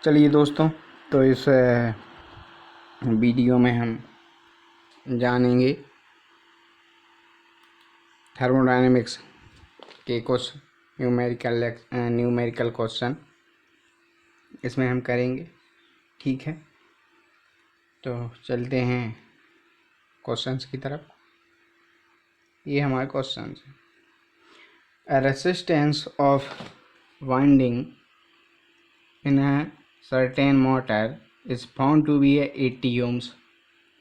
चलिए दोस्तों, तो इस वीडियो में हम जानेंगे थर्मोडायनेमिक्स के कुछ न्यूमेरिकल क्वेश्चन इसमें हम करेंगे। ठीक है, तो चलते हैं क्वेश्चंस की तरफ। ये हमारे क्वेश्चंस हैं। A resistance of winding in a certain motor is found to be 80 ohms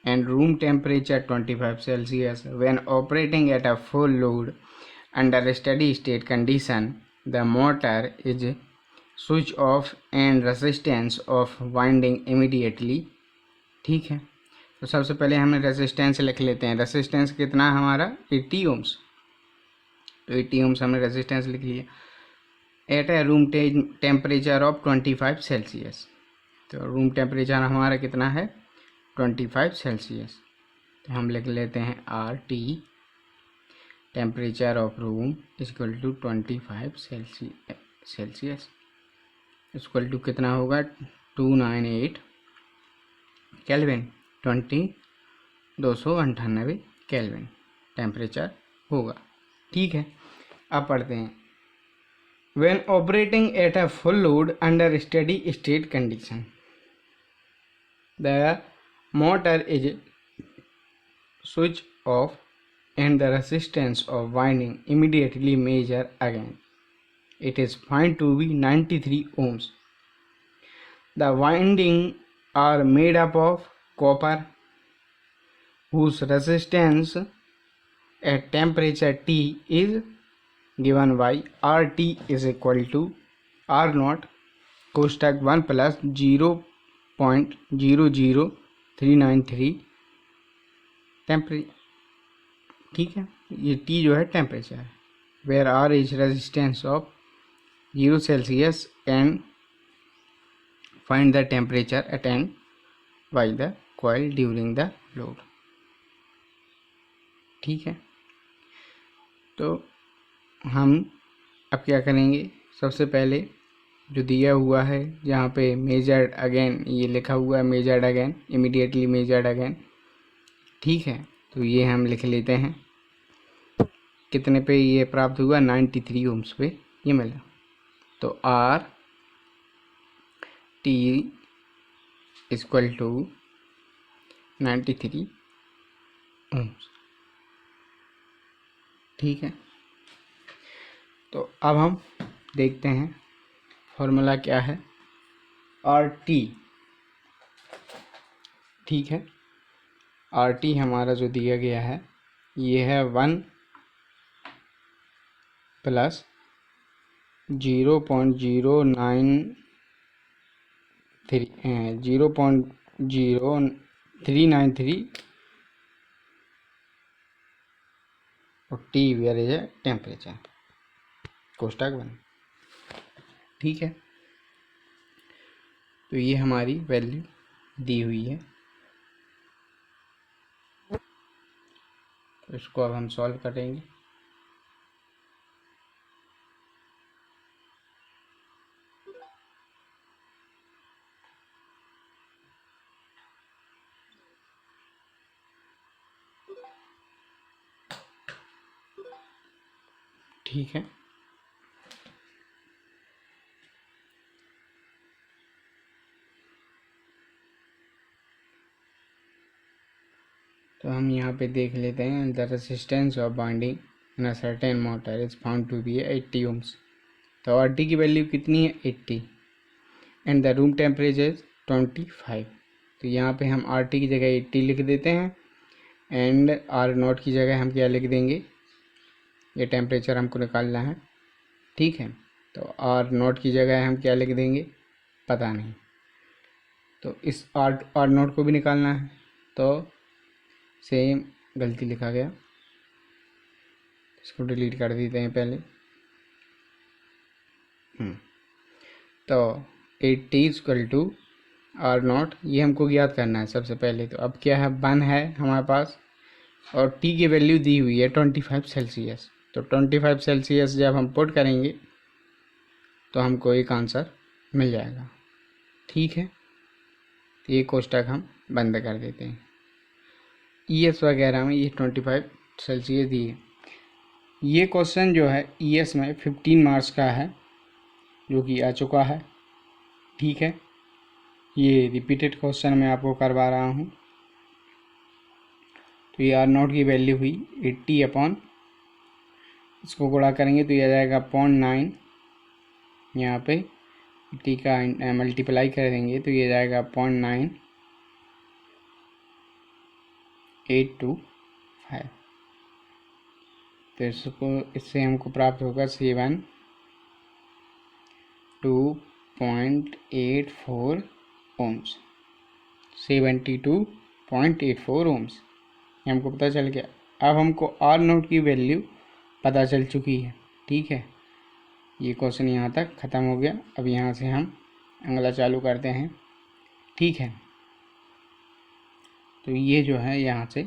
and room temperature 25 Celsius. When operating at a full load under steady state condition, the motor is switched off and resistance of winding immediately. ठीक है, तो सबसे पहले हमें resistance लिख लेते हैं। Resistance कितना है हमारा 80 ओम्स। तो 80 ओम्स हमने रेजिस्टेंस लिख लिया at a room temperature of 25 Celsius. तो रूम टेम्परेचर हमारा कितना है 25 सेल्सियस। तो हम लिख लेते हैं R T temperature of room equal to 25 Celsius equal to कितना होगा 298 केल्विन 298 केल्विन टेम्परेचर होगा। ठीक है, अब पढ़ते हैं। When operating at a full load under steady state condition, the motor is switched off and the resistance of winding immediately measured again. It is found to be 93 ohms. The windings are made up of copper, whose resistance at temperature T is given by RT is equal to R naught कोष्टक 1 plus 0.00393 temperature. ठीक है, ये T जो है temperature है। Where R is resistance of 0 Celsius and find the temperature attend by the coil during the load. ठीक है, तो हम अब क्या करेंगे। सबसे पहले जो दिया हुआ है जहाँ पे मेजर्ड अगेन ये लिखा हुआ है, measured again immediately measured again. ठीक है, तो ये हम लिख लेते हैं। कितने पे ये प्राप्त हुआ 93 ओम्स पे ये मिला। तो R T equal to 93 ohms. ठीक है, तो अब हम देखते हैं फॉर्मूला क्या है आर टी। ठीक है, आर टी हमारा जो दिया गया है ये है 1 प्लस 0.0393 और टी वेयर इज टेम्परेचर कोष्टक 1। ठीक है, तो ये हमारी वैल्यू दी हुई है। तो इसको अब हम सॉल्व करेंगे। ठीक है, तो हम यहाँ पे देख लेते हैं। The resistance of binding in a certain motor is found to be 80 ohms. तो आर टी की वैल्यू कितनी है 80 and the room temperature is 25। तो यहाँ पे हम आर टी की जगह 80 लिख देते हैं एंड आर नॉट की जगह हम क्या लिख देंगे, ये टेम्परेचर हमको निकालना है। ठीक है, तो आर नॉट की जगह हम क्या लिख देंगे पता नहीं। तो इस आर नॉट को भी निकालना है, तो सेम गलती लिखा गया, इसको डिलीट कर देते हैं पहले। तो 80 इक्वल टू आर नॉट ये हमको याद करना है सबसे पहले। तो अब क्या है 1 है हमारे पास और टी की वैल्यू दी हुई है 25 सेल्सियस। तो 25 सेल्सियस जब हम पुट करेंगे तो हमको एक आंसर मिल जाएगा। ठीक है, तो ये कोष्टक हम बंद कर देते हैं। ईएस वगैरह में ये 25 सेल्सियस दिए। ये क्वेश्चन जो है ईएस में 15 मार्क्स का है, जो कि आ चुका है। ठीक है, ये रिपीटेड क्वेश्चन मैं आपको करवा रहा हूँ। तो ये आर नॉट की वैल्यू हुई 80 अपॉन, इसको गुणा करेंगे तो ये आ जाएगा 0.9, यहाँ पे 80 का मल्टीप्लाई कर देंगे तो ये जाएगा 0.9825। तो इससे हमको प्राप्त होगा 72.84 ओम्स, 72.84 ओम्स, ये हमको पता चल गया। अब हमको आर नोट की वैल्यू पता चल चुकी है। ठीक है, ये क्वेश्चन यहाँ तक ख़त्म हो गया। अब यहाँ से हम अगला चालू करते हैं। ठीक है, तो ये जो है यहाँ से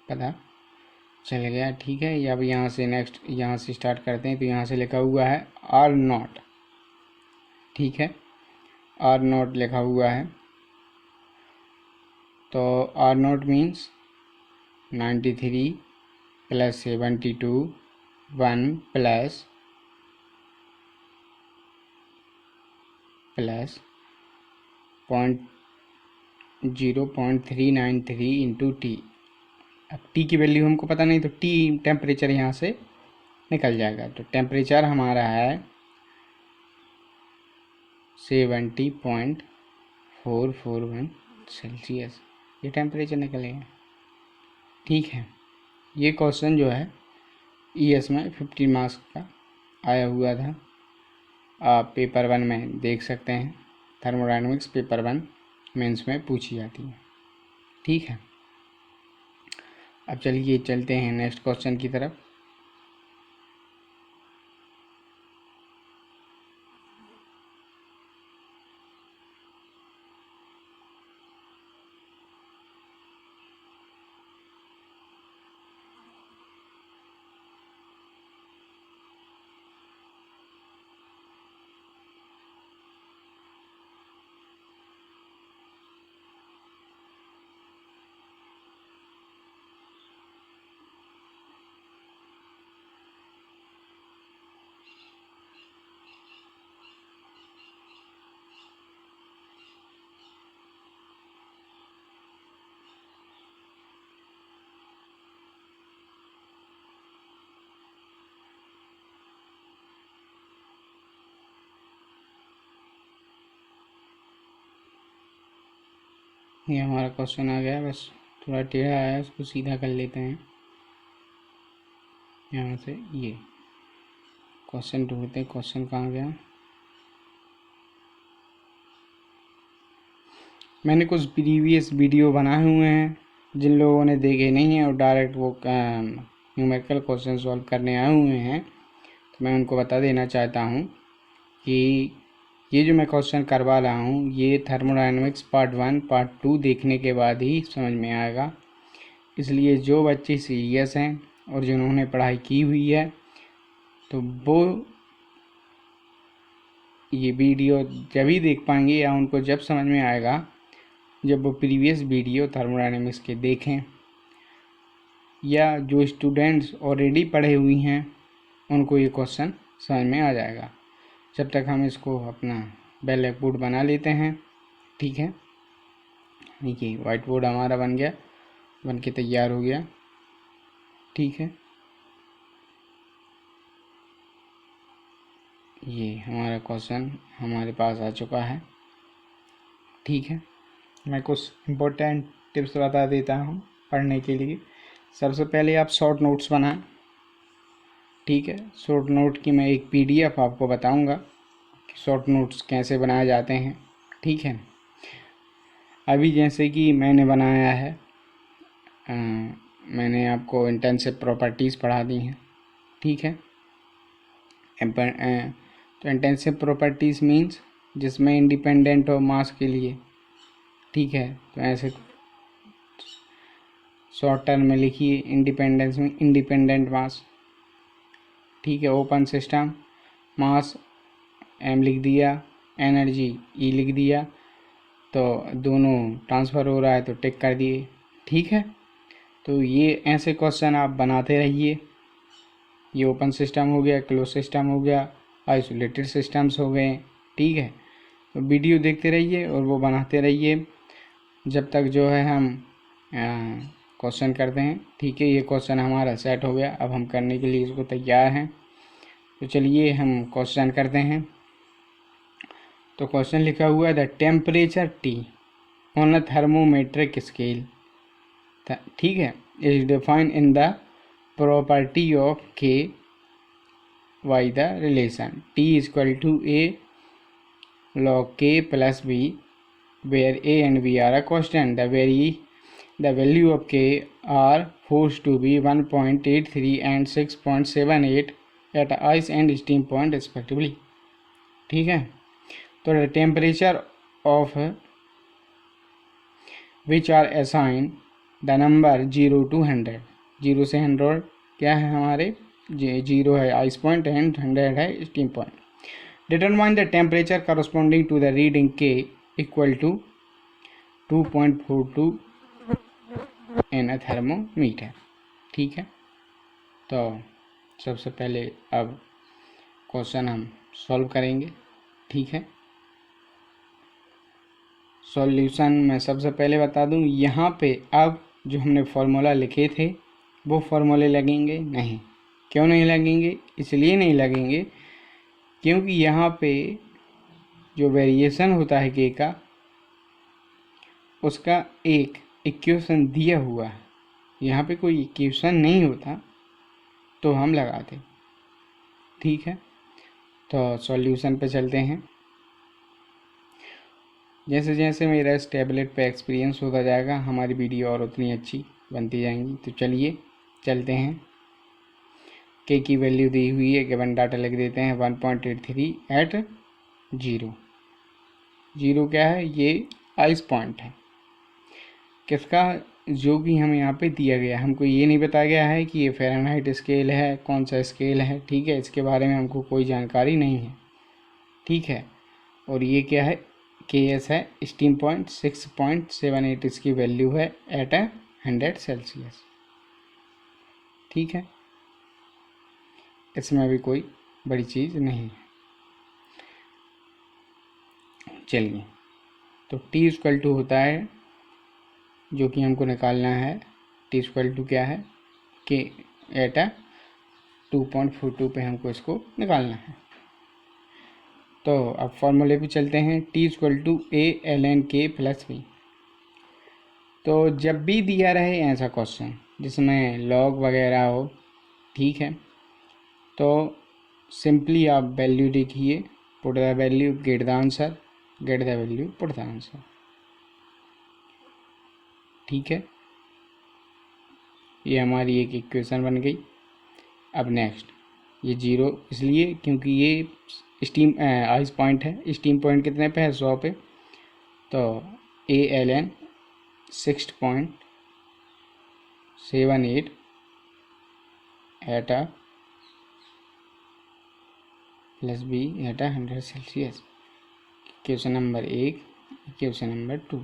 पता चल गया। ठीक है, अब यहाँ से नेक्स्ट यहाँ से स्टार्ट करते हैं। तो यहाँ से लिखा हुआ है आर नॉट। ठीक है, आर नॉट लिखा हुआ है, तो R naught means 93 plus 72 1 plus 0.393 into T. अब टी की वैल्यू हमको पता नहीं, तो टी टेम्परेचर यहाँ से निकल जाएगा। तो टेम्परेचर हमारा है 70.441 सेल्सियस, ये टेम्परेचर निकलेगा। ठीक है, ये क्वेश्चन जो है ईएस में 50 मार्क्स का आया हुआ था। आप पेपर 1 में देख सकते हैं, थर्मोडायनेमिक्स पेपर 1 मेंस में पूछी जाती है। ठीक है, अब चलिए चलते हैं नेक्स्ट क्वेश्चन की तरफ। ये हमारा क्वेश्चन आ गया, बस थोड़ा टेढ़ा आया, उसको सीधा कर लेते हैं। यहाँ से ये क्वेश्चन ढूंढते हैं, क्वेश्चन कहाँ गया। मैंने कुछ प्रीवियस वीडियो बनाए हुए हैं, जिन लोगों ने देखे नहीं हैं और डायरेक्ट वो न्यूमेरिकल क्वेश्चन सॉल्व करने आए हुए हैं, तो मैं उनको बता देना चाहता हूँ कि ये जो मैं क्वेश्चन करवा रहा हूँ, ये थर्मोडायनेमिक्स पार्ट 1 पार्ट 2 देखने के बाद ही समझ में आएगा। इसलिए जो बच्चे सीरियस हैं और जिन्होंने पढ़ाई की हुई है, तो वो ये वीडियो जब ही देख पाएंगे, या उनको जब समझ में आएगा जब वो प्रीवियस वीडियो थर्मोडायनेमिक्स के देखें, या जो स्टूडेंट्स ऑलरेडी पढ़े हुई हैं उनको ये क्वेश्चन समझ में आ जाएगा। जब तक हम इसको अपना ब्लैक बोर्ड बना लेते हैं। ठीक है, देखिए वाइट बोर्ड हमारा बन गया, बन के तैयार हो गया। ठीक है, ये हमारा क्वेश्चन हमारे पास आ चुका है। ठीक है, मैं कुछ इम्पोर्टेंट टिप्स बता देता हूँ पढ़ने के लिए। सबसे पहले आप शॉर्ट नोट्स बनाएं। ठीक है, शॉर्ट नोट की मैं एक पीडीएफ आपको बताऊंगा कि शॉर्ट नोट्स कैसे बनाए जाते हैं। ठीक है, अभी जैसे कि मैंने बनाया है, मैंने आपको इंटेंसिव प्रॉपर्टीज़ पढ़ा दी हैं। ठीक है, तो इंटेंसिव प्रॉपर्टीज़ मीन्स जिसमें इंडिपेंडेंट हो मास के लिए। ठीक है, तो ऐसे शॉर्ट टर्म में लिखिए, इंडिपेंडेंस में इंडिपेंडेंट मास। ठीक है, ओपन सिस्टम मास एम लिख दिया, एनर्जी ई लिख दिया, तो दोनों ट्रांसफ़र हो रहा है तो टिक कर दिए। ठीक है, तो ये ऐसे क्वेश्चन आप बनाते रहिए। ये ओपन सिस्टम हो गया, क्लोज सिस्टम हो गया, आइसोलेटेड सिस्टम्स हो गए। ठीक है, तो वीडियो देखते रहिए और वो बनाते रहिए जब तक जो है हम क्वेश्चन करते हैं। ठीक है, ये क्वेश्चन हमारा सेट हो गया, अब हम करने के लिए इसको तैयार हैं। तो चलिए हम क्वेश्चन करते हैं। तो क्वेश्चन लिखा हुआ है the temperature T on a thermometric scale, ठीक है, is defined in the property of K by the relation T is equal to a log k plus b, where a and b are a constant. The value of k are forced to be 1.83 and 6.78 at ice and steam point respectively. ठीक है, तो the temperature of which are assigned the number 0 to 100, 0 से 100 क्या है हमारे, 0 है ice point and 100 है steam point. Determine the temperature corresponding to the reading K equal to 2.42 in a thermometer. ठीक है, तो सबसे पहले अब क्वेश्चन हम सॉल्व करेंगे। ठीक है, सॉल्यूशन मैं सबसे पहले बता दूं, यहाँ पे अब जो हमने फार्मूला लिखे थे वो फार्मूले लगेंगे नहीं। क्यों नहीं लगेंगे? इसलिए नहीं लगेंगे क्योंकि यहाँ पे जो वेरिएशन होता है के का, उसका एक इक्वेशन दिया हुआ है। यहाँ पे कोई इक्वेशन नहीं होता तो हम लगाते। ठीक है, तो सॉल्यूशन पे चलते हैं। जैसे जैसे मेरा इस टैबलेट पे एक्सपीरियंस होता जाएगा हमारी वीडियो और उतनी अच्छी बनती जाएंगी। तो चलिए चलते हैं। के की वैल्यू दी हुई है, गिवन डाटा लिख देते हैं 1.83 एट 0 क्या है, ये आइस पॉइंट है किसका, जो कि हमें यहाँ पे दिया गया है। हमको ये नहीं बताया गया है कि ये फ़ारेनहाइट स्केल है, कौन सा स्केल है। ठीक है, इसके बारे में हमको कोई जानकारी नहीं है। ठीक है, और ये क्या है, के एस है, स्टीम पॉइंट 6.78 इसकी वैल्यू है एट 100 सेल्सियस। ठीक है, इसमें भी कोई बड़ी चीज़ नहीं है। चलिए, तो टी इक्वल टू होता है, जो कि हमको निकालना है, टी इक्वल टू क्या है, के एट 2.42 पे हमको इसको निकालना है। तो अब फॉर्मूले पे चलते हैं। T equal to A L N K plus B. तो जब भी दिया रहे ऐसा क्वेश्चन जिसमें लॉग वगैरह हो, ठीक है, तो सिंपली आप वैल्यू लिखिए, put the value, get the answer, get the value, put the answer. ठीक है, ये हमारी एक इक्वेशन बन गई। अब नेक्स्ट, ये 0 इसलिए क्योंकि ये स्टीम आइस पॉइंट है। स्टीम पॉइंट कितने पे है, 100 पे, तो A L N 6.78 at plus B at 100 Celsius. Equation number 1, equation number 2।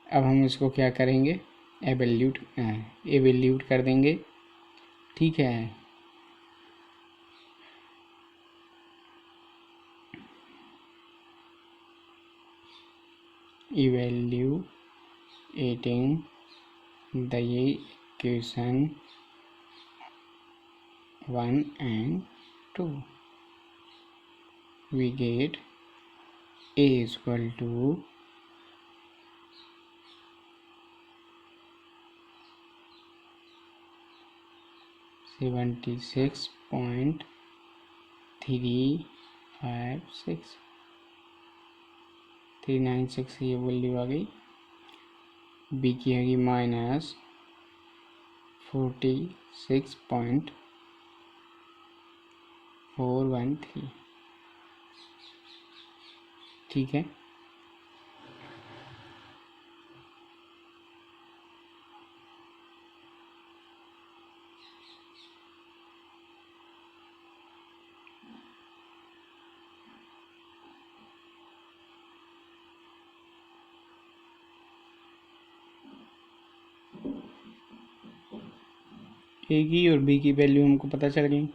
अब हम इसको क्या करेंगे, एवेल्यूट कर देंगे। ठीक है, evaluating the equation 1 and 2, we get a is equal to 76.356 396 ये वैल्यू आ गई। बी की होगी -46.413। ठीक है, ए की और बी की वैल्यू हमको पता चल गई।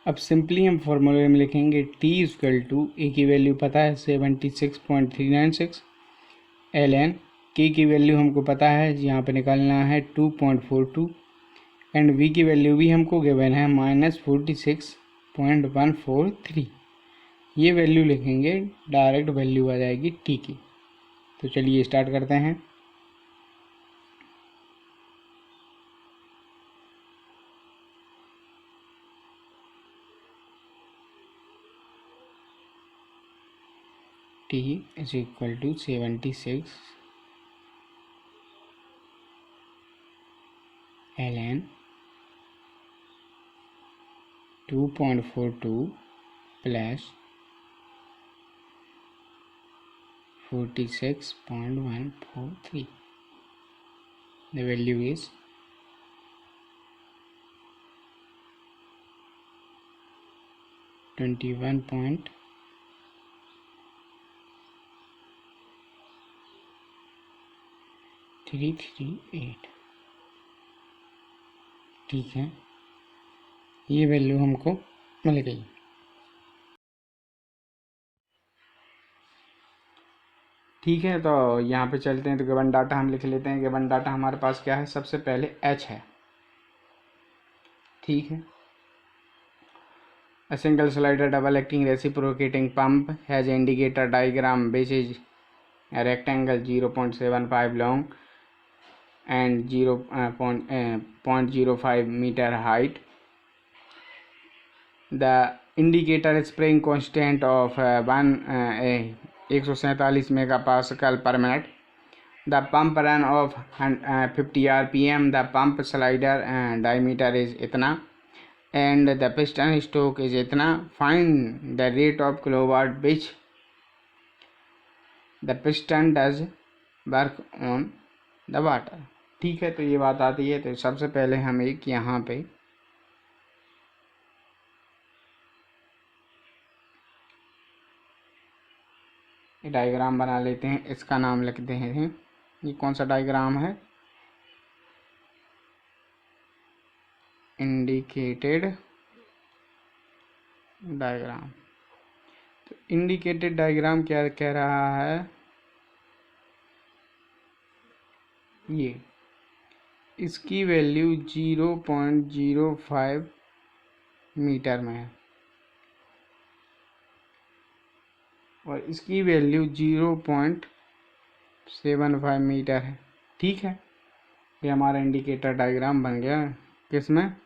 अब सिंपली हम फॉर्मूले में लिखेंगे T इक्वल टू ए की वैल्यू पता है 76.396 ln, के की वैल्यू हमको पता है यहाँ पे निकालना है 2.42 एंड वी की वैल्यू भी हमको गिवन है -46.143। ये वैल्यू लिखेंगे, डायरेक्ट वैल्यू आ जाएगी टी की। तो चलिए स्टार्ट करते हैं। T is equal to 76 ln 2.42 plus 46.143. The value is 21.338। ठीक है, ये वैल्यू हमको मिल गई। ठीक है, तो यहाँ पे चलते हैं। तो गिवन डाटा हम लिख लेते हैं। गिवन डाटा हमारे पास क्या है, सबसे पहले H है। ठीक है, A single slider double acting reciprocating pump has indicator diagram which is a rectangle 0.75 long and 0.05 meter height. The indicator spring constant of 147 megapascal per minute. The pump run of 50 rpm. The pump slider diameter is इतना and the piston stroke is इतना. Find the rate of kilowatt which the piston does work on the water. ठीक है, तो ये बात आती है। तो सबसे पहले हम एक यहाँ पे डायग्राम बना लेते हैं। इसका नाम लिखते हैं, ये कौन सा डायग्राम है, इंडिकेटेड डायग्राम। तो इंडिकेटेड डायग्राम क्या कह रहा है, ये इसकी वैल्यू 0.05 मीटर में है और इसकी वैल्यू 0.75 मीटर है। ठीक है, ये हमारा इंडिकेटर डायग्राम बन गया। किसमें,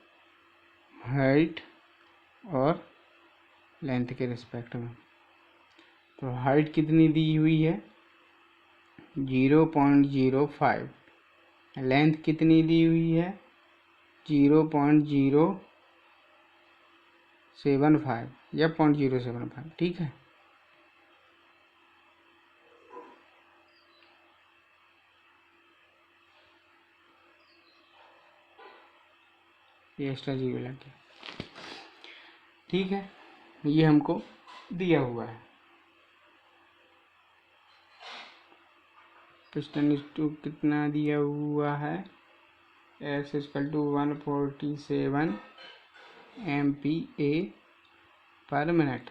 हाइट और लेंथ के रिस्पेक्ट में। तो हाइट कितनी दी हुई है, 0.05। लेंथ कितनी दी हुई है, 0.075 या 0.075। ठीक है, ये एक्स्ट्रा जीरो लग गया। ठीक है, ये हमको दिया हुआ है। पिस्टन स्ट्रोक कितना दिया हुआ है, S इक्वल टू 147 MPa पर मिनट।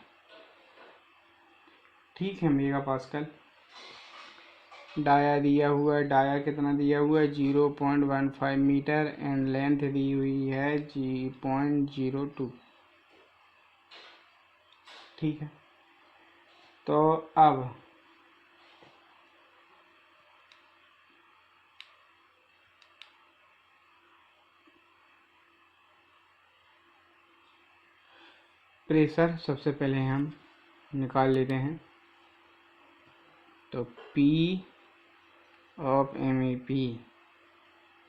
ठीक है, मेगा पास्कल। डाया दिया हुआ है, डाया कितना दिया हुआ है, 0.15 मीटर एंड लेंथ दी हुई है 0.02। ठीक है, तो अब प्रेशर सबसे पहले हम निकाल लेते हैं। तो P of MEP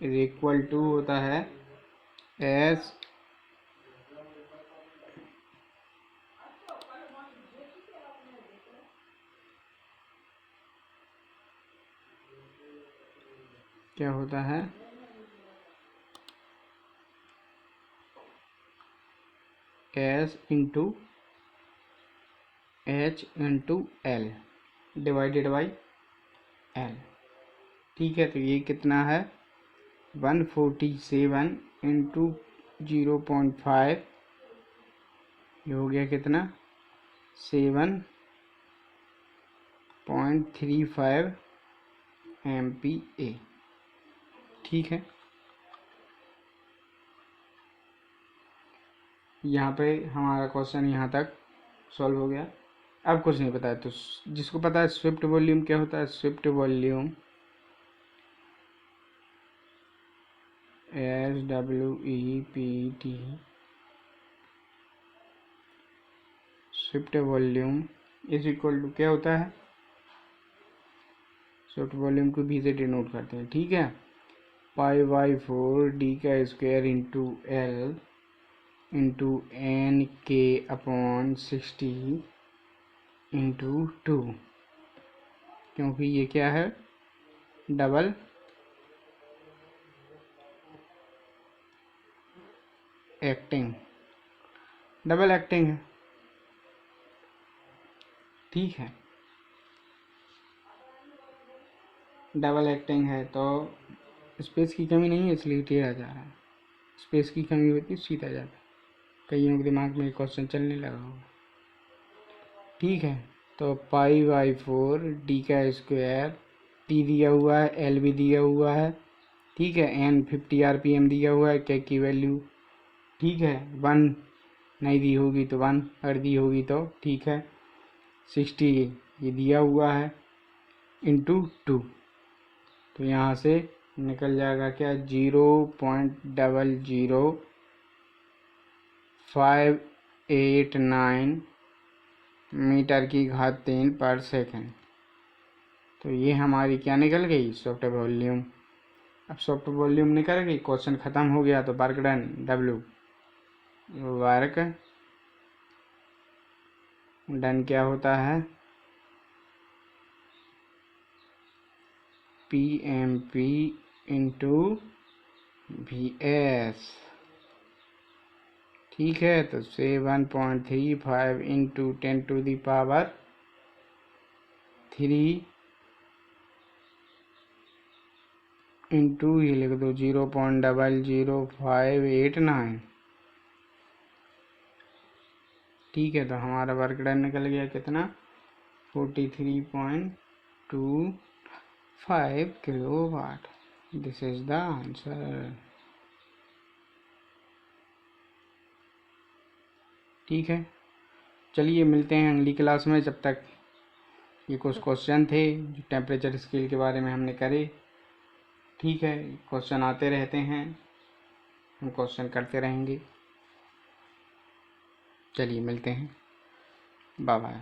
is equal to होता है S क्या होता है, S into H into L divided by L। ठीक है, तो ये कितना है, 147 इंटू 0.5, ये हो गया कितना 7.35 MPa। ठीक है, यहाँ पे हमारा क्वेश्चन यहाँ तक सॉल्व हो गया। अब कुछ नहीं पता है तो जिसको पता है स्विफ्ट वॉल्यूम क्या होता है, swept volume SWEPT, swept volume is equal to क्या होता है, स्विफ्ट वॉल्यूम को भी से डिनोट करते हैं। ठीक है, π/4 d का square into L into N के अपॉन 60 इंटू 2, क्योंकि ये क्या है, डबल एक्टिंग है। ठीक है, डबल एक्टिंग है तो स्पेस की कमी नहीं है, इसलिए टेढ़ा जा रहा है। स्पेस की कमी होती सीधा जाता है। कईयों के दिमाग में क्वेश्चन चलने लगा होगा। ठीक है, तो π/4 d का स्क्वायर, t दिया हुआ है, l भी दिया हुआ है। ठीक है, n 50 RPM दिया हुआ है, k की वैल्यू ठीक है 1 नहीं दी होगी तो 1, अगर दी होगी तो ठीक है 60 ये दिया हुआ है इंटू 2, तो यहाँ से निकल जाएगा क्या 0.00589 मीटर की घात 3 पर सेकेंड। तो ये हमारी क्या निकल गई, सॉफ्ट वॉल्यूम। अब सॉफ्ट वॉल्यूम निकल गई, क्वेश्चन ख़त्म हो गया। तो work done W, work done क्या होता है, PMP इंटू VS। ठीक है, तो 7.35 इंटू 10⁻³ इंटू ये लिख दो 0.00589। ठीक है, तो हमारा वर्क डन निकल गया कितना 43.25 kilowatt. This is the answer. ठीक है, चलिए मिलते हैं अगली क्लास में। जब तक ये कुछ क्वेश्चन थे जो टेम्परेचर स्केल के बारे में हमने करे। ठीक है, क्वेश्चन आते रहते हैं, हम क्वेश्चन करते रहेंगे। चलिए मिलते हैं, बाय बाय।